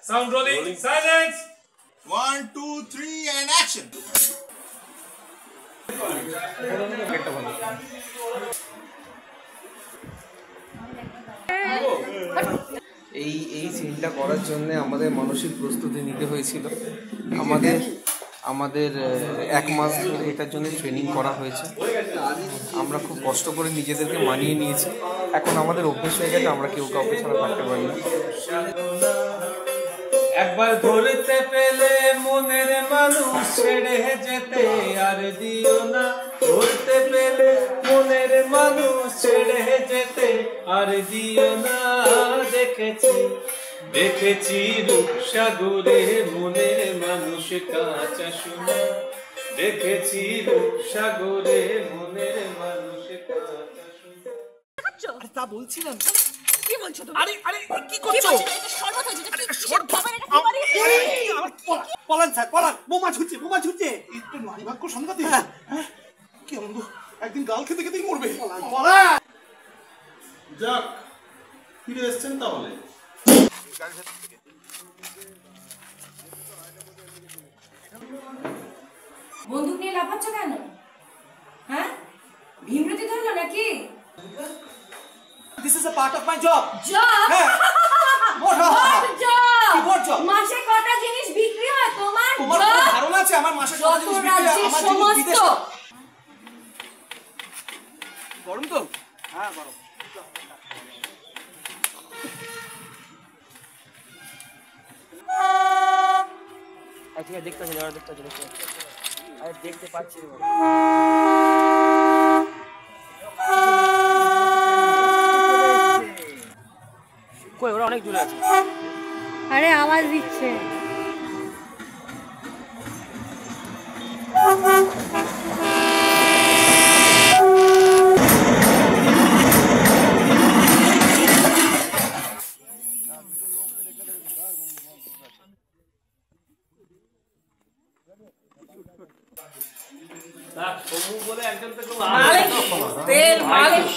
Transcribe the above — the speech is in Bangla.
Sound rolling. Silence. 1, 2, 3 and action. এই সিনটা করার জন্য আমাদের মানসিক প্রস্তুতি নিতে হয়েছিল। আমাদের 1 মাস ধরে এটার জন্য ট্রেনিং করা হয়েছে। আমরা খুব কষ্ট করে নিজেদেরকে মানিয়ে নিয়েছি। এখন আমাদের অভ্যেস হয়ে গেছে, আমরা কেউ কাউকে ছাড়া থাকতে পারি না। একবার ধরতে পেলে মনের মানুষ ছেড়ে যেতে আর দিও না। ধরতে পেলে মনের মানুষ ছেড়ে যেতে আর দিও না। দেখেছি রূপসাগরে মনের মানুষ কাঁচা সোনা। দেখেছি রূপসাগরে মনের মানুষ কাঁচা সোনা। আরে তা বলছিলাম। কি বলছো তুমি? আরে কি করছো? এটা শরবত হয়েছে। এটা কি খাবার? এটা কি বাড়ি? পলান স্যার, পলান। বোমা ছুটছে। একটু নারীভাগ্য সংঘাতে। কি আনন্দ, একদিন গাল খেতে খেতেই মরবে। পলান। যাক, ফিরে এসেছেন তাহলে। বন্দুক নিয়ে লাফাচ্ছ কেন? হ্যাঁ, ভীমরতি ধরলো নাকি? This is a part of my job. Job? What job? মাসে কটা জিনিস বিক্রি হয় তোমার? তোমার কোনো ধারণা আছে আমার মাসে কত জিনিস বিক্রি হয়? আমার জিনিস বিদেশে। গরম তো? হ্যাঁ, গরম। আচ্ছা, দেখতে পাচ্ছি। কই ওরা অনেক দূরে আছে। আরে আওয়াজ দিচ্ছে। বলে একজন তো তেল মালিশ।